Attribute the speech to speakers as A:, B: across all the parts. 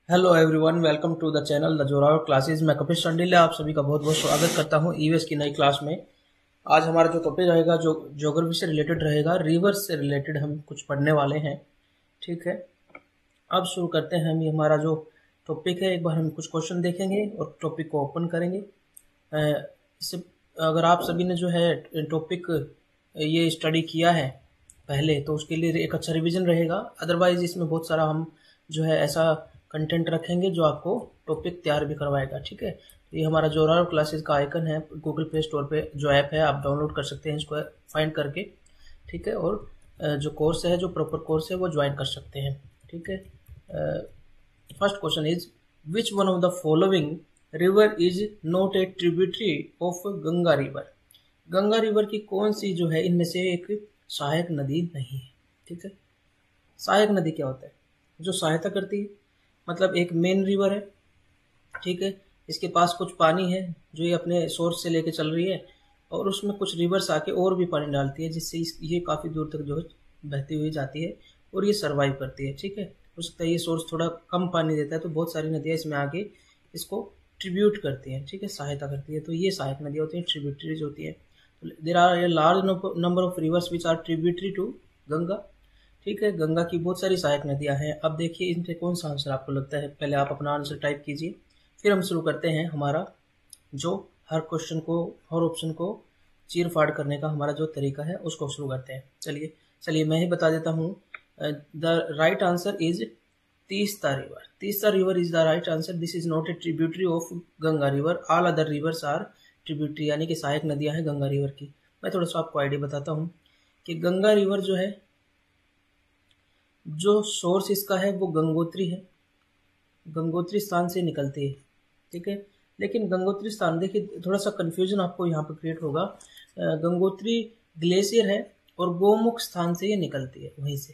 A: Hello everyone, welcome to the channel the Zorawar classes. मैं कपिल चंडीला आप सभी का बहुत बहुत स्वागत करता हूं ईवीएस की नई क्लास में। आज हमारा जो टॉपिक रहेगा जो ज्योग्राफी से रिलेटेड रहेगा, रिवर्स से रिलेटेड हम कुछ पढ़ने वाले हैं। ठीक है, अब शुरू करते हैं। हम ये हमारा जो टॉपिक है, एक बार हम कुछ क्वेश्चन देखेंगे और टॉपिक को ओपन करेंगे। इससे अगर आप सभी ने जो है टॉपिक ये स्टडी किया है पहले, तो उसके लिए एक अच्छा रिवीजन रहेगा। अदरवाइज इसमें बहुत सारा हम जो है ऐसा कंटेंट रखेंगे जो आपको टॉपिक तैयार भी करवाएगा। ठीक है, तो ये हमारा जोरावर क्लासेस का आइकन है, गूगल प्ले स्टोर पे जो ऐप है आप डाउनलोड कर सकते हैं इसको फाइंड करके। ठीक है, और जो कोर्स है, जो प्रॉपर कोर्स है, वो ज्वाइन कर सकते हैं। ठीक है, first question is which one of the following river is not a tributary of Ganga river. Ganga river की कौन सी जो है इनमें से एक सहायक नदी नहीं है। ठीक है, सहायक नदी क्या होता है? जो सहायता करती है, मतलब एक मेन रिवर है, ठीक है, इसके पास कुछ पानी है जो ये अपने सोर्स से लेके चल रही है, और उसमें कुछ रिवर्स आके और भी पानी डालती है, जिससे ये काफ़ी दूर तक जो है बहती हुई जाती है और ये सर्वाइव करती है। ठीक है, हो सकता है ये सोर्स थोड़ा कम पानी देता है, तो बहुत सारी नदियाँ इसमें आके इसको ट्रिब्यूट करती हैं। ठीक है, सहायता करती है, तो ये सहायक नदियाँ होती हैं, ट्रिब्यूटरीज होती है। There are a large number of rivers which are tributary to Ganga. ठीक है, गंगा की बहुत सारी सहायक नदियां हैं। अब देखिए इनसे कौन सा आंसर आपको लगता है, पहले आप अपना आंसर टाइप कीजिए, फिर हम शुरू करते हैं हमारा जो हर क्वेश्चन को, हर ऑप्शन को चीर फाड़ करने का हमारा जो तरीका है उसको शुरू करते हैं। चलिए मैं ही बता देता हूँ। The right answer is Teesta river. Teesta river is the right answer. This is not a tributary of Ganga river, all other rivers are tributary, यानी कि सहायक नदियां हैं गंगा रिवर की। मैं थोड़ा सा आपको आइडिया बताता हूँ कि गंगा रिवर जो है, जो सोर्स इसका है वो गंगोत्री है, गंगोत्री स्थान से निकलती है। ठीक है, लेकिन गंगोत्री स्थान, देखिए थोड़ा सा कंफ्यूजन आपको यहाँ पे क्रिएट होगा। गंगोत्री ग्लेशियर है और गोमुख स्थान से ये निकलती है, वहीं से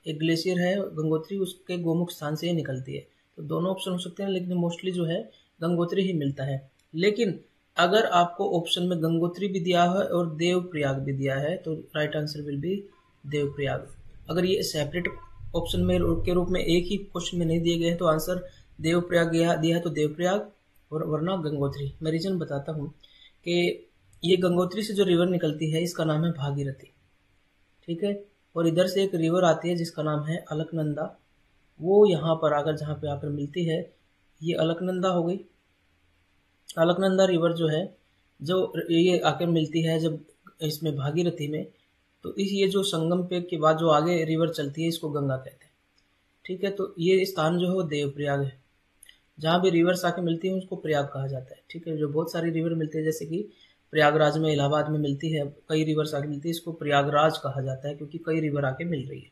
A: एक ग्लेशियर है गंगोत्री, उसके गोमुख स्थान से ये निकलती है। तो दोनों ऑप्शन हो सकते हैं, लेकिन मोस्टली जो है गंगोत्री ही मिलता है। लेकिन अगर आपको ऑप्शन में गंगोत्री भी दिया है और देवप्रयाग भी दिया है, तो right answer will be Devprayag. अगर ये सेपरेट ऑप्शन में के रूप में एक ही क्वेश्चन में नहीं दिए गए हैं, तो आंसर देवप्रयाग दिया है तो देवप्रयाग, और वरना गंगोत्री। मैं रीजन बताता हूँ कि ये गंगोत्री से जो रिवर निकलती है इसका नाम है भागीरथी। ठीक है, और इधर से एक रिवर आती है जिसका नाम है अलकनंदा। वो यहाँ पर आकर, जहाँ पे आकर मिलती है, ये अलकनंदा हो गई। अलकनंदा रिवर जो है, जो ये आकर मिलती है जब इसमें भागीरथी में, तो इस ये जो संगम पे के बाद जो आगे रिवर चलती है इसको गंगा कहते हैं। ठीक है, तो ये स्थान जो है वो देवप्रयाग है। जहाँ भी रिवर्स आके मिलती है उसको प्रयाग कहा जाता है। ठीक है, जो बहुत सारी रिवर मिलती है, जैसे कि प्रयागराज में, इलाहाबाद में मिलती है, कई रिवर्स आके मिलती है, इसको प्रयागराज कहा जाता है, क्योंकि कई रिवर आके मिल रही है।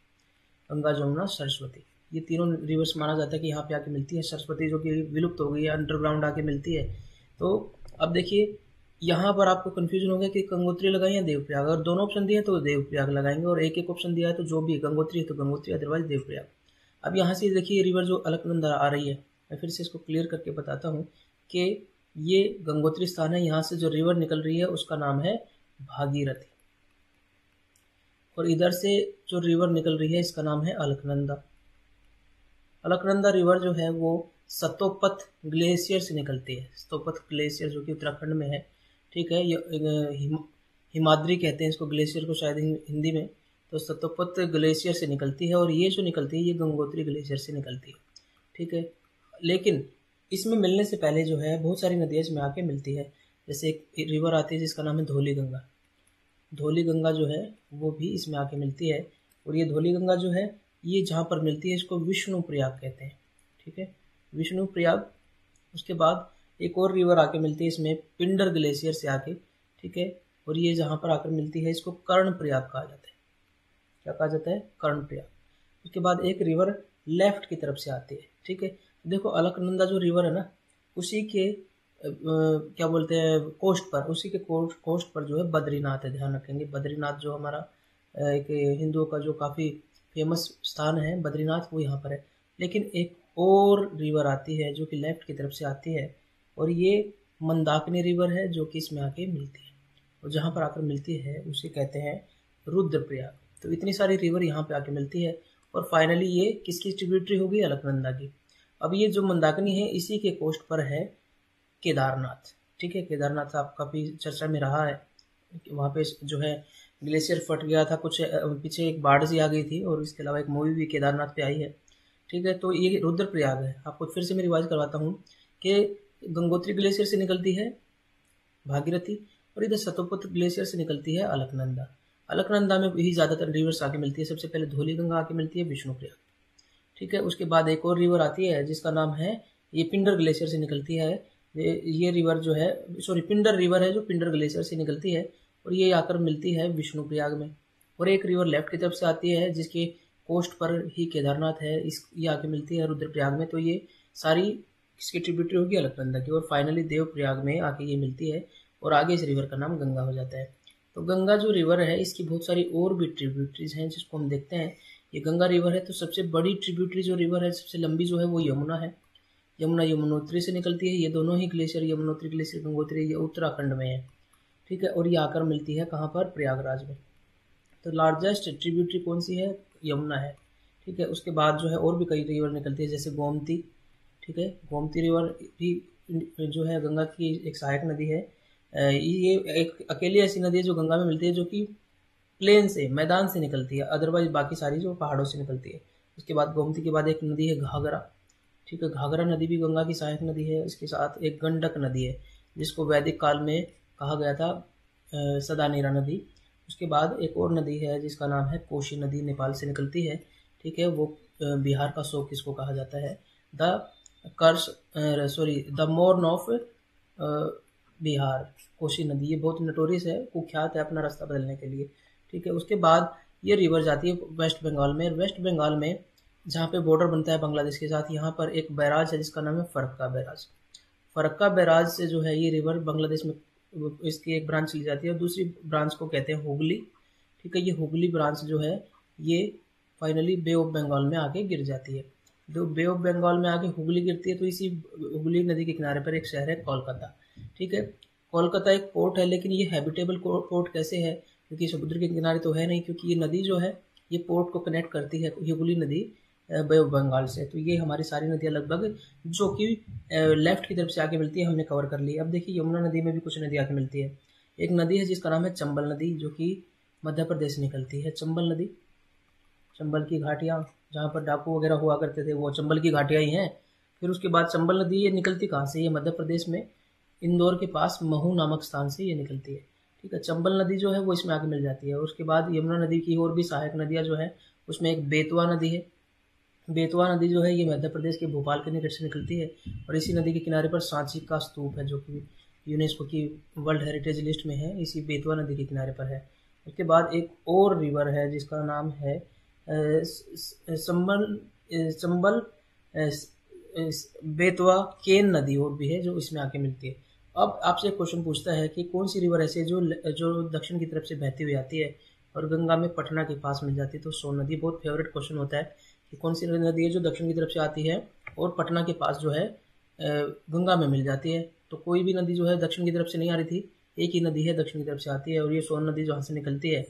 A: गंगा, जमुना, सरस्वती, ये तीनों रिवर्स माना जाता है कि यहाँ पे आके मिलती है। सरस्वती जो कि विलुप्त हो गई है, अंडरग्राउंड आके मिलती है। तो अब देखिए यहाँ पर आपको कंफ्यूजन हो गया कि गंगोत्री लगाएं या देवप्रयाग। अगर दोनों ऑप्शन दिए तो देवप्रयाग लगाएंगे, और एक एक ऑप्शन दिया है तो जो भी गंगोत्री है तो गंगोत्री, अदरवाइज देवप्रयाग। अब यहाँ से देखिए रिवर जो अलकनंदा आ रही है, मैं फिर से इसको क्लियर करके बताता हूँ कि ये गंगोत्री स्थान है। यहाँ से जो रिवर निकल रही है उसका नाम है भागीरथी, और इधर से जो रिवर निकल रही है इसका नाम है अलकनंदा। अलकनंदा रिवर जो है वो सतोपथ ग्लेशियर से निकलती है। सतोपथ ग्लेशियर जो कि उत्तराखंड में है। ठीक है, ये हिमाद्री कहते हैं इसको, ग्लेशियर को शायद हिंदी में। तो सतोपथ ग्लेशियर से निकलती है, और ये जो निकलती है ये गंगोत्री ग्लेशियर से निकलती है। ठीक है, लेकिन इसमें मिलने से पहले जो है बहुत सारी नदियाँ इसमें आके मिलती है। जैसे एक रिवर आती है जिसका नाम है धौली गंगा। धौली गंगा जो है वो भी इसमें आके मिलती है, और ये धौली गंगा जो है ये जहाँ पर मिलती है इसको विष्णु प्रयाग कहते हैं। ठीक है, विष्णु प्रयाग। उसके बाद एक और रिवर आके मिलती है इसमें पिंडर ग्लेशियर से आके। ठीक है, और ये जहाँ पर आकर मिलती है इसको कर्ण प्रयाग कहा जाता है। क्या कहा जाता है? कर्ण प्रयाग। उसके बाद एक रिवर लेफ्ट की तरफ से आती है। ठीक है, देखो अलकनंदा जो रिवर है ना, उसी के क्या बोलते हैं, कोस्ट पर, उसी के कोस्ट पर जो है बद्रीनाथ है। ध्यान रखेंगे, बद्रीनाथ जो हमारा एक हिंदुओं का जो काफ़ी फेमस स्थान है बद्रीनाथ, वो यहाँ पर है। लेकिन एक और रिवर आती है जो कि लेफ्ट की तरफ से आती है, और ये मंदाकिनी रिवर है जो कि इसमें आके मिलती है, और जहाँ पर आकर मिलती है उसे कहते हैं रुद्रप्रयाग। तो इतनी सारी रिवर यहाँ पे आके मिलती है, और फाइनली ये किसकी ट्रिब्यूटरी होगी? अलकनंदा की। अब ये जो मंदाकिनी है इसी के कोस्ट पर है केदारनाथ। ठीक है, केदारनाथ आप काफ़ी चर्चा में रहा है, वहाँ पे जो है ग्लेशियर फट गया था, कुछ पीछे एक बाढ़ सी आ गई थी, और इसके अलावा एक मूवी भी केदारनाथ पे आई है। ठीक है, तो ये रुद्रप्रयाग है। आपको फिर से मैं रिवाइज करवाता हूँ कि गंगोत्री ग्लेशियर से निकलती है भागीरथी, और इधर सतोपुत्र ग्लेशियर से निकलती है अलकनंदा। अलकनंदा में भी ज़्यादातर रिवर्स आके मिलती है। सबसे पहले धौली गंगा आके मिलती है विष्णुप्रयाग। ठीक है, उसके बाद एक और रिवर आती है जिसका नाम है, ये पिंडर ग्लेशियर से निकलती है। ये रिवर जो है, सॉरी पिंडर रिवर है जो पिंडर ग्लेशियर से निकलती है, और ये आकर मिलती है विष्णुप्रयाग में। और एक रिवर लेफ्ट की तरफ से आती है जिसके कोस्ट पर ही केदारनाथ है, ये आके मिलती है रुद्रप्रयाग में। तो ये सारी किसकी ट्रिब्यूटरी होगी? अलकनंदा की। और फाइनली देवप्रयाग में आके ये मिलती है, और आगे इस रिवर का नाम गंगा हो जाता है। तो गंगा जो रिवर है इसकी बहुत सारी और भी ट्रिब्यूटरीज हैं जिसको हम देखते हैं। ये गंगा रिवर है, तो सबसे बड़ी ट्रिब्यूटरी जो रिवर है, सबसे लंबी जो है वो यमुना है। यमुना यमुनोत्री से निकलती है। ये दोनों ही ग्लेशियर, यमुनोत्री ग्लेशियर, गंगोत्री, ये उत्तराखंड में है। ठीक है, और ये आकर मिलती है कहाँ पर? प्रयागराज में। तो लार्जेस्ट ट्रिब्यूटरी कौन सी है? यमुना है। ठीक है, उसके बाद जो है और भी कई रिवर निकलती है, जैसे गोमती। ठीक है, गोमती रिवर भी जो है गंगा की एक सहायक नदी है। ये एक अकेली ऐसी नदी है जो गंगा में मिलती है, जो कि प्लेन से, मैदान से निकलती है, अदरवाइज बाकी सारी जो पहाड़ों से निकलती है। उसके बाद गोमती के बाद एक नदी है घाघरा। ठीक है, घाघरा नदी भी गंगा की सहायक नदी है। इसके साथ एक गंडक नदी है जिसको वैदिक काल में कहा गया था सदानेरा नदी। उसके बाद एक और नदी है जिसका नाम है कोशी नदी, नेपाल से निकलती है। ठीक है, वो बिहार का शोक इसको कहा जाता है। The mourn of Bihar, Kosi नदी, ये बहुत नटोरियस है, कुख्यात है अपना रास्ता बदलने के लिए। ठीक है, उसके बाद ये रिवर जाती है वेस्ट बंगाल में। वेस्ट बंगाल में जहाँ पे बॉर्डर बनता है बांग्लादेश के साथ, यहाँ पर एक बैराज है जिसका नाम है फरक्का बैराज। फरक्का बैराज से जो है ये रिवर बांग्लादेश में, इसकी एक ब्रांच चली जाती है, और दूसरी ब्रांच को कहते हैं हुगली। ठीक है, ये हुगली ब्रांच जो है ये फाइनली बे ऑफ बंगाल में आके गिर जाती है। जो बे ऑफ बंगाल में आके हुगली गिरती है, तो इसी हुगली नदी के किनारे पर एक शहर है कोलकाता। ठीक है, कोलकाता एक पोर्ट है, लेकिन ये हैबिटेबल पोर्ट कैसे है? क्योंकि समुद्र के किनारे तो है नहीं, क्योंकि ये नदी जो है ये पोर्ट को कनेक्ट करती है, हुगली नदी बे ऑफ बंगाल से। तो ये हमारी सारी नदियाँ लगभग जो कि लेफ्ट की तरफ से आके मिलती है हमने कवर कर ली। अब देखिए यमुना नदी में भी कुछ नदी आके मिलती है। एक नदी है जिसका नाम है चंबल नदी, जो कि मध्य प्रदेश से निकलती है। चंबल नदी, चंबल की घाटियाँ जहाँ पर डाकू वगैरह हुआ करते थे, वो चंबल की घाटियाँ ही हैं। फिर उसके बाद चंबल नदी ये निकलती कहाँ से? ये मध्य प्रदेश में इंदौर के पास महू नामक स्थान से ये निकलती है। ठीक है, चंबल नदी जो है वो इसमें आके मिल जाती है। उसके बाद यमुना नदी की और भी सहायक नदियाँ जो है, उसमें एक बेतवा नदी है। बेतवा नदी जो है ये मध्य प्रदेश के भोपाल के निकट से निकलती है, और इसी नदी के किनारे पर सांची का स्तूप है जो कि यूनेस्को की वर्ल्ड हेरिटेज लिस्ट में है, इसी बेतवा नदी के किनारे पर है। उसके बाद एक और रिवर है जिसका नाम है चंबल बेतवा केन नदी, और भी है जो इसमें आके मिलती है। अब आपसे एक क्वेश्चन पूछता है कि कौन सी रिवर ऐसी है जो दक्षिण की तरफ से बहती हुई आती है और गंगा में पटना के पास मिल जाती है? तो सोन नदी। बहुत फेवरेट क्वेश्चन होता है कि कौन सी नदी है जो दक्षिण की तरफ से आती है और पटना के पास जो है गंगा में मिल जाती है। तो कोई भी नदी जो है दक्षिण की तरफ से नहीं आ रही थी, एक ही नदी है दक्षिण की तरफ से आती है, और ये सोन नदी जहाँ से निकलती है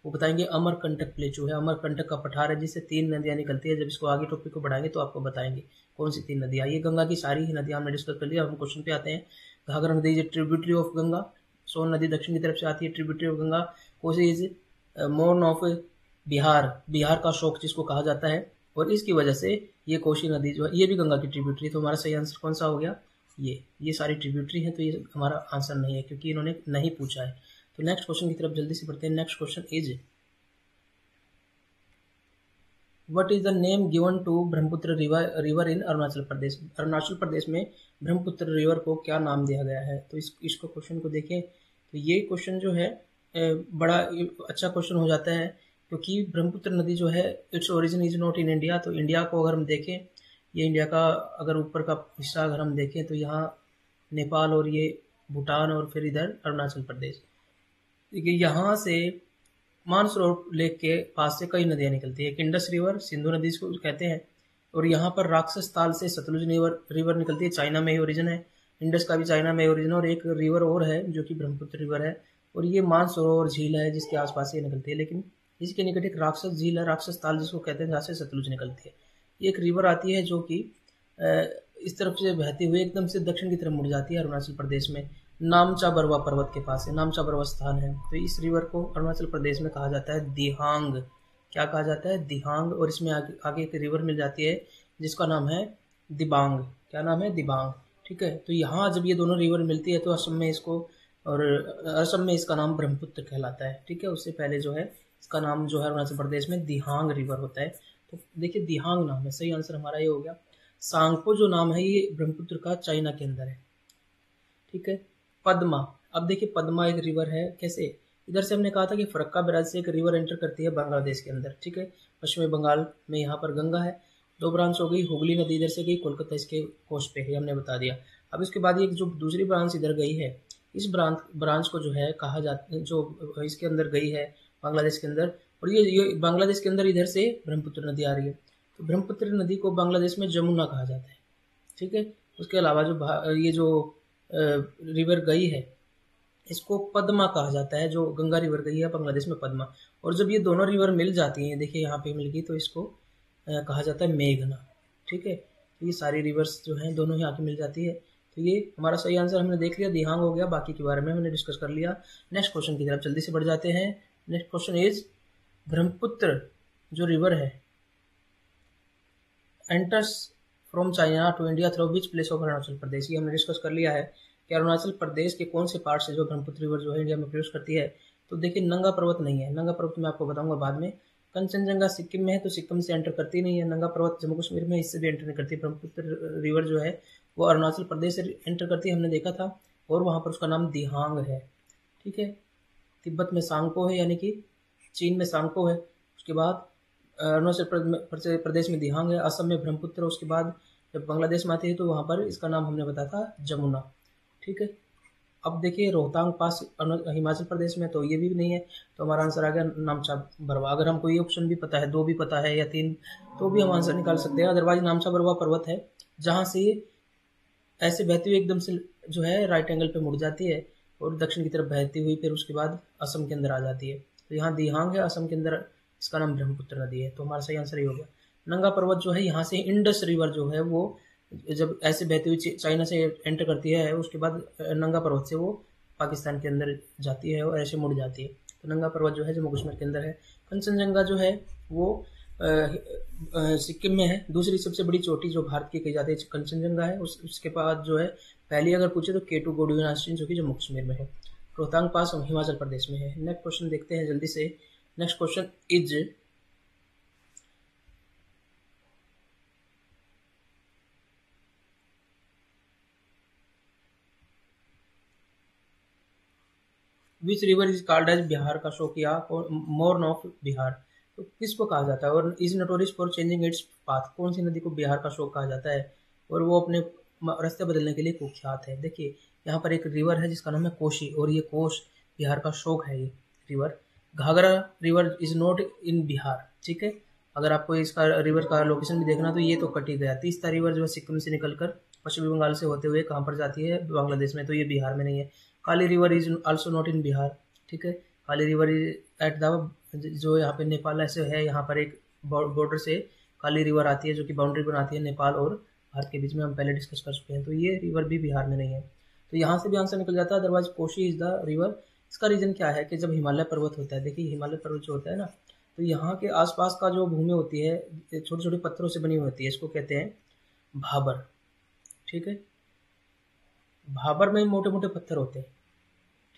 A: वो बताएंगे अमरकंटक प्लेटू है। अमरकंटक का पठार है जिससे 3 नदियाँ निकलती है। जब इसको आगे टॉपिक को बढ़ाएंगे तो आपको बताएंगे कौन सी 3 नदियाँ। ये गंगा की सारी ही नदियाँ हमने डिस्कस कर लिया। हम क्वेश्चन पे आते हैं। घाघरा नदी इज ट्रिब्यूटरी ऑफ गंगा। सोन नदी दक्षिण की तरफ से आती है, tributary of Ganga. Kosi is मोर्न of Bihar, Bihar का शोक जिसको कहा जाता है, और इसकी वजह से ये कोसी नदी जो है ये भी गंगा की ट्रिब्यूटरी। तो हमारा सही आंसर कौन सा हो गया? ये सारी ट्रिब्यूटरी है, तो ये हमारा आंसर नहीं है क्योंकि इन्होंने नहीं पूछा है। तो नेक्स्ट क्वेश्चन की तरफ जल्दी से बढ़ते हैं। Next question is what is the name given to Brahmaputra river in Arunachal Pradesh? Arunachal Pradesh में ब्रह्मपुत्र रिवर को क्या नाम दिया गया है? तो इसको क्वेश्चन को देखें तो ये क्वेश्चन जो है बड़ा अच्छा क्वेश्चन हो जाता है, क्योंकि ब्रह्मपुत्र नदी जो है its origin is not in India. तो इंडिया को अगर हम देखें, ये इंडिया का अगर ऊपर का हिस्सा अगर हम देखें तो यहाँ नेपाल और ये भूटान और फिर इधर अरुणाचल प्रदेश। यहाँ से मानसरोवर लेक के पास से कई नदियाँ निकलती है। इंडस रिवर, सिंधु नदी इसको कहते हैं, और यहाँ पर राक्षस ताल से सतलुज रिवर निकलती है। चाइना में ही ओरिजिन है, इंडस का भी चाइना में ओरिजिन, और एक रिवर और है जो कि ब्रह्मपुत्र रिवर है, और ये मानसरोवर झील है जिसके आसपास ये निकलती है। लेकिन इसके निकट एक राक्षस झील है, राक्षस ताल जिसको कहते हैं, जहाँ से सतलुज निकलती है। एक रिवर आती है जो कि इस तरफ से बहती हुई एकदम से दक्षिण की तरफ मुड़ जाती है अरुणाचल प्रदेश में, नामचा बरवा पर्वत के पास है, नामचा बरवा स्थान है। तो इस रिवर को अरुणाचल प्रदेश में कहा जाता है दिहांग। क्या कहा जाता है? दिहांग। और इसमें आगे एक रिवर मिल जाती है जिसका नाम है दिबांग। क्या नाम है? दिबांग। ठीक है, तो यहाँ जब ये दोनों रिवर मिलती है तो असम में इसको, और असम में इसका नाम ब्रह्मपुत्र कहलाता है। ठीक है, उससे पहले जो है इसका नाम जो है अरुणाचल प्रदेश में दिहांग रिवर होता है। तो देखिए दिहांग नाम है, सही आंसर हमारा ये हो गया। सांगपो जो नाम है ये ब्रह्मपुत्र का चाइना के अंदर है। ठीक है, पद्मा। अब देखिए पद्मा एक रिवर है, कैसे? इधर से हमने कहा था कि फरक्का बैराज से एक रिवर एंटर करती है बांग्लादेश के अंदर। ठीक है, पश्चिमी बंगाल में यहाँ पर गंगा है, 2 ब्रांच हो गई। हुगली नदी इधर से गई, कोलकाता इसके कोस्ट पे है, हमने बता दिया। अब इसके बाद एक जो दूसरी ब्रांच इधर गई है, इस ब्रांच को जो है कहा जाता, जो इसके अंदर गई है बांग्लादेश के अंदर, और ये बांग्लादेश के अंदर इधर से ब्रह्मपुत्र नदी आ रही है। तो ब्रह्मपुत्र नदी को बांग्लादेश में जमुना कहा जाता है। ठीक है, उसके अलावा जो ये जो रिवर गई है इसको पद्मा कहा जाता है, जो गंगा रिवर गई है बांग्लादेश में, पद्मा। और जब ये दोनों रिवर मिल जाती हैं, देखिए यहाँ पे मिल गई, तो इसको कहा जाता है मेघना। ठीक है, तो ये सारी रिवर्स जो हैं दोनों ही आके मिल जाती है। तो ये हमारा सही आंसर हमने देख लिया, दिहांग हो गया। बाकी के बारे में हमने डिस्कस कर लिया। नेक्स्ट क्वेश्चन की तरफ जल्दी से बढ़ जाते हैं। नेक्स्ट क्वेश्चन इज, ब्रह्मपुत्र जो रिवर है enters from China to India through which place of Arunachal Pradesh. ये हमने डिस्कस कर लिया है कि अरुणाचल प्रदेश के कौन से पार्ट से जो ब्रह्मपुत्र रिवर जो है इंडिया में प्रवेश करती है। तो देखिए नंगा पर्वत नहीं है, नंगा पर्वत मैं आपको बताऊंगा बाद में। कंचनजंगा सिक्किम में है, तो सिक्किम से एंटर करती नहीं है। नंगा पर्वत जम्मू कश्मीर में, इससे भी एंटर नहीं करती। ब्रह्मपुत्र रिवर जो है वो अरुणाचल प्रदेश से एंटर करती है, हमने देखा था, और वहाँ पर उसका नाम दिहांग है। ठीक है, तिब्बत में सांगपो है, यानी कि चीन में सांगपो है। उसके बाद अरुणाचल प्रदेश में दिहांग है, असम में ब्रह्मपुत्र। उसके बाद जब बांग्लादेश में आती है तो वहाँ पर इसका नाम हमने बताया था जमुना। ठीक है, अब देखिए रोहतांग पास हिमाचल प्रदेश में, तो ये भी नहीं है, तो हमारा आंसर आ गया नामचा बरवा। अगर हमको ये ऑप्शन भी पता है, 2 भी पता है या 3, तो भी हम आंसर निकाल सकते हैं। अदरवाइज नामचा बरवा पर्वत है जहाँ से ऐसे बहती हुई एकदम से जो है राइट एंगल पे मुड़ जाती है और दक्षिण की तरफ बहती हुई फिर उसके बाद असम के अंदर आ जाती है। तो यहाँ दिहांग है, असम के अंदर इसका नाम ब्रह्मपुत्र नदी है। तो हमारा सही आंसर ये हो गया। नंगा पर्वत जो है यहाँ से इंडस रिवर जो है वो जब ऐसे बहती हुई चाइना से एंटर करती है, उसके बाद नंगा पर्वत से वो पाकिस्तान के अंदर जाती है और ऐसे मुड़ जाती है। तो नंगा पर्वत जो है जम्मू कश्मीर के अंदर है। कंचनजंगा जो है वो सिक्किम में है। दूसरी सबसे बड़ी चोटी जो भारत की कही जाती है कंचनजंगा है। उसके बाद जो है पहली अगर पूछे तो केटू गोडविनाश्रीन जो कि जम्मू कश्मीर में है। रोहतांग पास हिमाचल प्रदेश में है। नेक्स्ट क्वेश्चन देखते हैं जल्दी से। Next question is, which river is called as Bihar का शोकिया मोर्न ऑफ बिहार। तो किसको कहा जाता है? और is notorious for changing its path. कौन सी नदी को बिहार का शोक कहा जाता है और वो अपने रास्ते बदलने के लिए कुख्यात है? देखिए यहाँ पर एक रिवर है जिसका नाम है कोशी, और ये कोश बिहार का शोक है। ये river Ghaghara river is not in Bihar. ठीक है, अगर आपको इसका रिवर का लोकेशन भी देखना तो ये तो कट ही गया। तीस्ता रिवर जो है सिक्किम से निकलकर पश्चिमी बंगाल से होते हुए कहाँ पर जाती है? बांग्लादेश में, तो ये बिहार में नहीं है। Kali river is also not in Bihar. ठीक है, Kali river is at the, जो यहाँ पे नेपाल ऐसे है, यहाँ पर एक बॉर्डर से काली रिवर आती है जो कि बाउंड्री बनाती है नेपाल और भारत के बीच में, हम पहले डिस्कस कर चुके हैं। तो ये रिवर भी बिहार में नहीं है, तो यहाँ से भी आंसर निकल जाता है। Otherwise Kosi is the river. इसका रीजन क्या है कि जब हिमालय पर्वत होता है, देखिए हिमालय पर्वत जो होता है ना, तो यहाँ के आसपास का जो भूमि होती है छोटे छोटे पत्थरों से बनी होती है, इसको कहते हैं भाबर। ठीक है, भाबर में मोटे मोटे पत्थर होते हैं।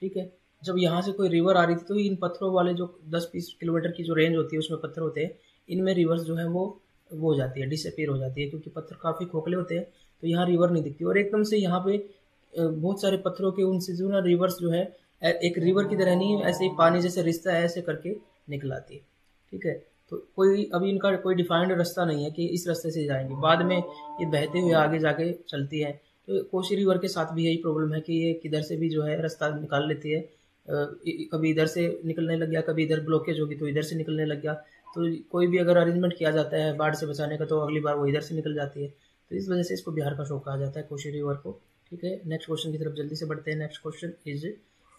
A: ठीक है, जब यहाँ से कोई रिवर आ रही थी तो इन पत्थरों वाले जो 10-20 किलोमीटर की जो रेंज होती है उसमें पत्थर होते हैं, इनमें रिवर्स जो है वो हो जाती है, डिसअपीयर हो जाती है, क्योंकि पत्थर काफ़ी खोखले होते हैं, तो यहाँ रिवर नहीं दिखती। और एकदम से यहाँ पे बहुत सारे पत्थरों के उनसे जो ना रिवर्स जो है एक रिवर की तरह नहीं, ऐसे ही पानी जैसे रिश्ता है ऐसे करके निकल आती है। ठीक है, तो कोई अभी इनका कोई डिफाइंड रास्ता नहीं है कि इस रास्ते से जाएंगे, बाद में ये बहते हुए आगे जाके चलती है। तो कोशी रिवर के साथ भी यही प्रॉब्लम है कि ये किधर से भी जो है रास्ता निकाल लेती है, कभी इधर से निकलने लग गया, कभी इधर ब्लॉकेज होगी तो इधर से निकलने लग गया। तो कोई भी अगर अरेंजमेंट किया जाता है बाढ़ से बचाने का तो अगली बार वो इधर से निकल जाती है, तो इस वजह से इसको बिहार का शोक कहा जाता है, कोशी रिवर को। ठीक है, नेक्स्ट क्वेश्चन की तरफ जल्दी से बढ़ते हैं। Next question is,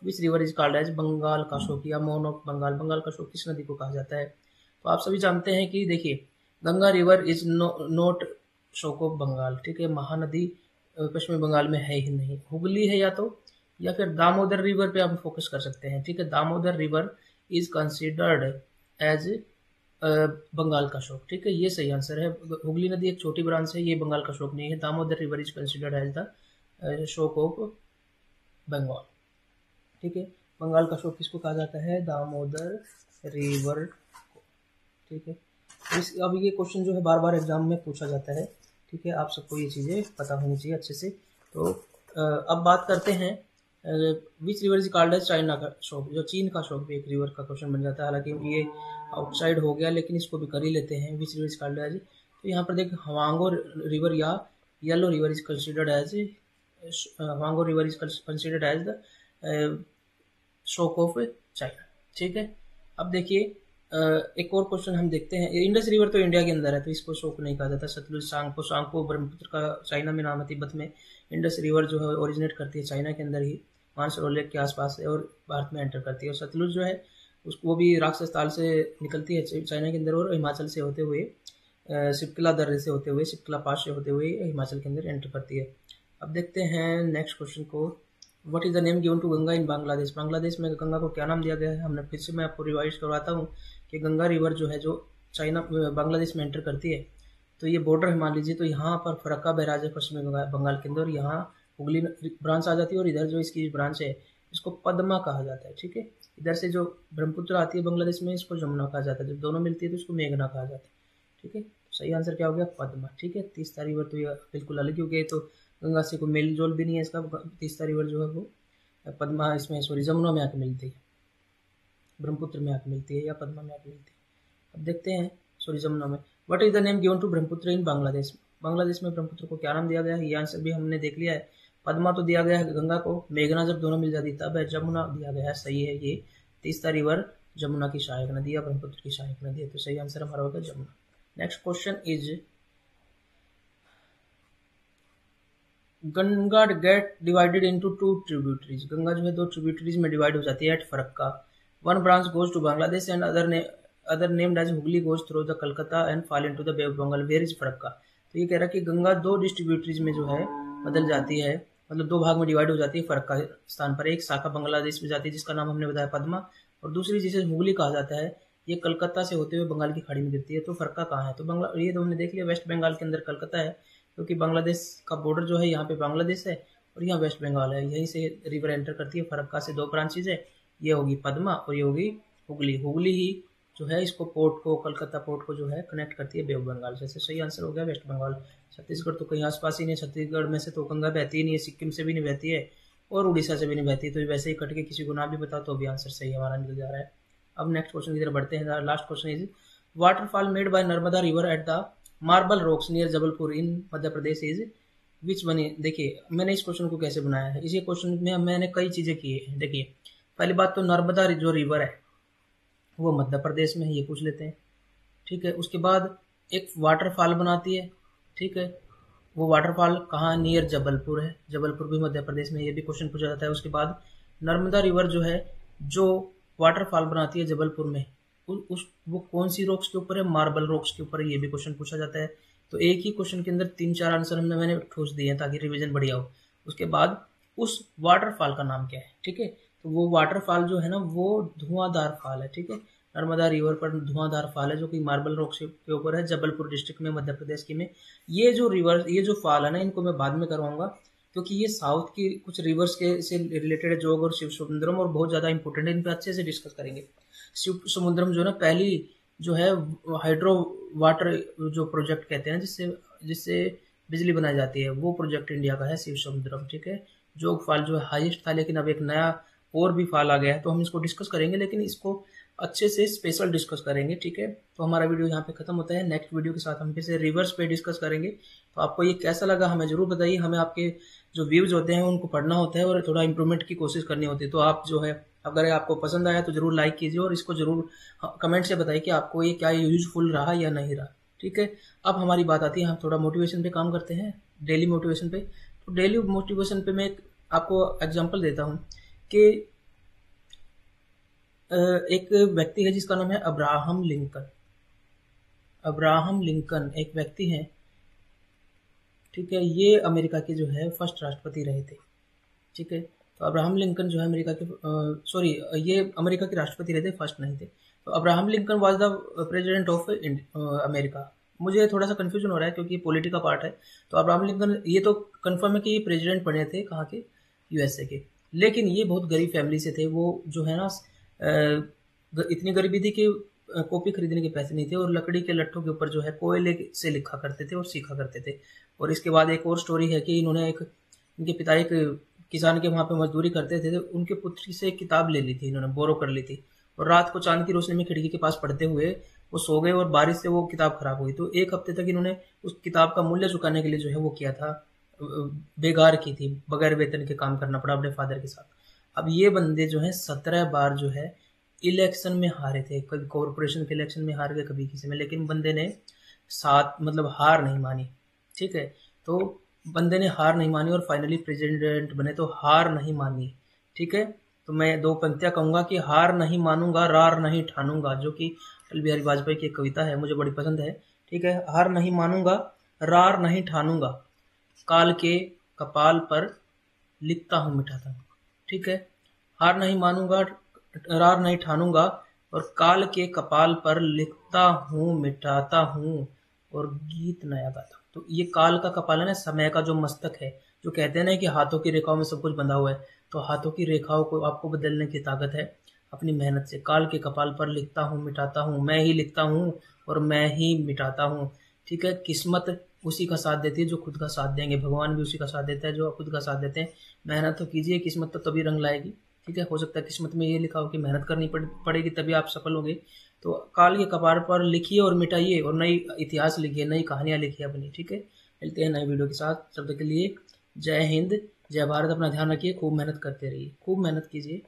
A: which river is called as Bengal का शोक या मोन ऑफ बंगाल। बंगाल का शोक किस नदी को कहा जाता है? तो आप सभी जानते हैं कि देखिए गंगा रिवर इज नॉट शोक ऑफ बंगाल, ठीक है। महानदी पश्चिमी बंगाल में है ही नहीं, हुगली है या फिर दामोदर रिवर पे आप फोकस कर सकते हैं, ठीक है। Damodar river is considered as Bengal का शोक, ठीक है, ये सही आंसर है। हुगली नदी एक छोटी ब्रांच है, ये बंगाल का शोक नहीं है। Damodar river is considered as the शोक ऑफ बंगाल, ठीक है। बंगाल का शोक किसको कहा जाता है? दामोदर रिवर, ठीक है। अब ये क्वेश्चन जो है बार बार एग्जाम में पूछा जाता है, ठीक है, आप सबको ये चीज़ें पता होनी चाहिए अच्छे से। तो अब बात करते हैं which river is called as China का शोक, जो चीन का शोक भी एक रिवर का क्वेश्चन बन जाता है, हालांकि ये आउटसाइड हो गया लेकिन इसको भी कर ही लेते हैं। Which river is called as, तो यहाँ पर देख हवांगो रिवर या yellow river is considered as, Hwang Ho river is considered as the शोक ऑफ चाइना, ठीक है। अब देखिए एक और क्वेश्चन हम देखते हैं। इंडस रिवर तो इंडिया के अंदर है तो इसको शोक नहीं कहा जाता। सतलुज, सांको ब्रह्मपुत्र का चाइना में नाम है, तिब्बत में। इंडस रिवर जो है ओरिजिनेट करती है चाइना के अंदर ही, मानसरोवर लेक के आसपास है, और भारत में एंटर करती है। और सतलुज जो है उसको वो भी राक्षस ताल से निकलती है चाइना के अंदर, और हिमाचल से होते हुए सिपकिला दर्रे से होते हुए, सिपकिला पास से होते हुए हिमाचल के अंदर एंटर करती है। अब देखते हैं नेक्स्ट क्वेश्चन को। What is the name given to Ganga in Bangladesh, Bangladesh में गंगा को क्या नाम दिया गया है? हमने फिर से मैं आपको रिवाइज करवाता हूँ कि गंगा रिवर जो है, जो चाइना बांग्लादेश में एंटर करती है, तो ये बॉर्डर है मान लीजिए, तो यहाँ पर फरक्का बैराज है पश्चिमी बंगाल के अंदर, और यहाँ हुगली ब्रांच आ जाती है, और इधर जो इसकी ब्रांच है इसको पद्मा कहा जाता है, ठीक है। इधर से जो ब्रह्मपुत्र आती है बांग्लादेश में, इसको जमुना कहा जाता है। जब दोनों मिलती है तो इसको मेघना कहा जाता है, ठीक है। सही आंसर क्या हो गया? पद्मा, ठीक है। तीस्ता रिवर तो ये बिल्कुल अलग ही हो गया, तो गंगा से कोई मेल जोल भी नहीं है इसका। तीस्ता रिवर जो है वो पद्मा इसमें जमुना में आके मिलती है, ब्रह्मपुत्र में आके मिलती है, या पद्मा में आके मिलती है। अब देखते हैं जमुना में। What is the name given to Brahmaputra in Bangladesh, Bangladesh में ब्रह्मपुत्र को क्या नाम दिया गया है? ये आंसर भी हमने देख लिया है। पद्मा तो दिया गया है गंगा को, मेघना जब दोनों मिल जाती तब है, जमुना दिया गया है, सही है। ये तीस्ता रिवर जमुना की सहायक नदी है, ब्रह्मपुत्र की सहायक नदी है, तो सही आंसर हमारा होगा Jamuna. Next question is Ganga get divided into two tributaries, Ganga जो है दो ट्रिब्यूटरीज में डिवाइड हो जाती है at Farakka. One branch goes to Bangladesh and other named as Hooghly goes through the Calcutta and fall into the bay of Bengal, where is Farakka. तो ये कह रहा है कि गंगा दो डिस्ट्रीब्यूटरीज में जो है बदल जाती है, मतलब दो भाग में डिवाइड हो जाती है फरक्का स्थान पर। एक शाखा बांग्लादेश में जाती है जिसका नाम हमने बताया पद्मा, और दूसरी जिसे हुगली कहा जाता है, ये कलकत्ता से होते हुए बंगाल की खाड़ी में गिरती है। तो फरक्का कहाँ है? तो ये तो हमने देख लिया, वेस्ट बंगाल के अंदर कलकत्ता है, क्योंकि बांग्लादेश का बॉर्डर जो है यहाँ पे बांग्लादेश है और यहाँ वेस्ट बंगाल है, यहीं से रिवर एंटर करती है। फरक्का से दो ब्रांचेज है, ये होगी पद्मा और ये होगी हुगली। हुगली ही जो है इसको पोर्ट को, कलकत्ता पोर्ट को जो है कनेक्ट करती है बे ऑफ बंगाल से। सही आंसर हो गया वेस्ट बंगाल। छत्तीसगढ़ तो कहीं आसपास ही नहीं, छत्तीसगढ़ में से तो गंगा बहती ही नहीं है, सिक्किम से भी नहीं बहती है और उड़ीसा से भी नहीं बहती, तो वैसे ही कट के किसी को ना भी बताओ तो भी आंसर सही हमारा निकल जा रहा है। अब नेक्स्ट क्वेश्चन की तरफ बढ़ते हैं। Last question is waterfall made by Narmada river at the marble rocks near Jabalpur in Madhya Pradesh is which बनी। देखिए मैंने इस क्वेश्चन को कैसे बनाया है, इसी क्वेश्चन में मैंने कई चीजें की है। देखिए पहली बात तो नर्मदा जो रिवर है वो मध्य प्रदेश में है, ये पूछ लेते हैं, ठीक है। उसके बाद एक वाटरफॉल बनाती है, ठीक है, वो वाटरफॉल कहाँ? नियर जबलपुर है, जबलपुर भी मध्य प्रदेश में, ये भी क्वेश्चन पूछा जाता है। उसके बाद नर्मदा रिवर जो है जो वाटरफॉल बनाती है जबलपुर में, वो कौन सी रॉक्स के ऊपर है? मार्बल रॉक्स के ऊपर है, ये भी क्वेश्चन पूछा जाता है। तो एक ही क्वेश्चन के अंदर 3-4 आंसर मैंने ठोस दिए हैं ताकि रिवीजन बढ़िया हो। उसके बाद उस वाटरफॉल का नाम क्या है, ठीक है, तो वो वाटरफॉल जो है ना वो धुआंधार फॉल है, ठीक है। नर्मदा रिवर पर धुआंधार फॉल है जो कि मार्बल रॉक के ऊपर है, जबलपुर डिस्ट्रिक्ट में, मध्य प्रदेश की में। ये जो रिवर, ये जो फॉल है ना, इनको मैं बाद में करवाऊंगा क्योंकि ये साउथ की कुछ रिवर्स के से रिलेटेड है, जोग और शिव समुद्रम, और बहुत ज्यादा इंपॉर्टेंट है, इन पर अच्छे से डिस्कस करेंगे। शिव समुद्रम जो है ना पहली जो है हाइड्रो वाटर जो प्रोजेक्ट कहते हैं जिससे बिजली बनाई जाती है, वो प्रोजेक्ट इंडिया का है शिव समुद्रम, ठीक है। जोग फॉल जो है हाईएस्ट था, लेकिन अब एक नया और भी फॉल आ गया है, तो हम इसको डिस्कस करेंगे, लेकिन इसको अच्छे से स्पेशल डिस्कस करेंगे, ठीक है। तो हमारा वीडियो यहाँ पे खत्म होता है। नेक्स्ट वीडियो के साथ हम फिर से रिवर्स पे डिस्कस करेंगे। तो आपको ये कैसा लगा हमें जरूर बताइए। हमें आपके जो व्यूज होते हैं उनको पढ़ना होता है और थोड़ा इंप्रूवमेंट की कोशिश करनी होती है। तो आप जो है अगर आपको पसंद आया तो जरूर लाइक कीजिए और इसको जरूर कमेंट से बताइए कि आपको ये क्या यूजफुल रहा या नहीं रहा, ठीक है। अब हमारी बात आती है, हम थोड़ा मोटिवेशन पे काम करते हैं, डेली मोटिवेशन पे। तो डेली मोटिवेशन पे मैं आपको एग्जाम्पल देता हूँ कि एक व्यक्ति है जिसका नाम है अब्राहम लिंकन। अब्राहम लिंकन एक व्यक्ति है ठीक है, ये अमेरिका के जो है फर्स्ट राष्ट्रपति रहे थे। ठीक है, तो अब्राहम लिंकन जो है अमेरिका के ये अमेरिका के राष्ट्रपति रहे थे, फर्स्ट नहीं थे। तो Abraham Lincoln was the president of America. मुझे थोड़ा सा कंफ्यूजन हो रहा है क्योंकि पॉलिटी का पार्ट है। तो अब्राहम लिंकन ये तो कंफर्म है कि ये प्रेसिडेंट बने थे कहाँ के, यूएसए के। लेकिन ये बहुत गरीब फैमिली से थे। वो जो है ना इतनी गरीबी थी कि कॉपी खरीदने के पैसे नहीं थे, और लकड़ी के लट्ठों के ऊपर जो है कोयले से लिखा करते थे और सीखा करते थे। और इसके बाद एक और स्टोरी है कि इन्होंने इनके पिता एक किसान के वहाँ पे मजदूरी करते थे, तो उनके पुत्री से एक किताब ले ली थी, इन्होंने बोरो कर ली थी, और रात को चांद की रोशनी में खिड़की के पास पढ़ते हुए वो सो गए और बारिश से वो किताब खराब हुई। तो एक हफ्ते तक इन्होंने उस किताब का मूल्य चुकाने के लिए जो है वो किया था, बेगार की थी, बगैर वेतन के काम करना पड़ा अपने फादर के साथ। अब ये बंदे जो है 17 बार जो है इलेक्शन में हारे थे, कभी कॉरपोरेशन के इलेक्शन में हार गए, कभी किसी में, लेकिन बंदे ने हार नहीं मानी। ठीक है, तो बंदे ने हार नहीं मानी और फाइनली प्रेसिडेंट बने। तो हार नहीं मानी। ठीक है, तो मैं दो पंक्तियां कहूंगा कि हार नहीं मानूंगा, रार नहीं ठानूंगा, जो कि अटल बिहारी वाजपेयी की एक कविता है, मुझे बड़ी पसंद है। ठीक है, हार नहीं मानूंगा, रार नहीं ठानूंगा, काल के कपाल पर लिखता हूं मिटाता हूं। ठीक है, हार नहीं मानूंगा, रार नहीं ठानूंगा, और काल के कपाल पर लिखता हूं मिटाता हूं, और गीत नया गाता हूं। तो ये काल का कपाल है ना, समय का जो मस्तक है, जो कहते हैं ना कि हाथों की रेखाओं में सब कुछ बंधा हुआ है, तो हाथों की रेखाओं को आपको बदलने की ताकत है अपनी मेहनत से। काल के कपाल पर लिखता हूँ मिटाता हूँ, मैं ही लिखता हूँ और मैं ही मिटाता हूँ। ठीक है, किस्मत उसी का साथ देती है जो खुद का साथ देंगे, भगवान भी उसी का साथ देता है जो खुद का साथ देते हैं। मेहनत तो कीजिए, किस्मत तो तभी रंग लाएगी। ठीक है, हो सकता है किस्मत में ये लिखा हो कि मेहनत करनी पड़ेगी तभी आप सफल होंगे। तो काल के कपाल पर लिखिए और मिटाइए, और नई इतिहास लिखिए, नई कहानियां लिखिए अपनी। ठीक है, मिलते हैं नए वीडियो के साथ, तब तक के लिए जय हिंद, जय भारत। अपना ध्यान रखिए, खूब मेहनत करते रहिए, खूब मेहनत कीजिए।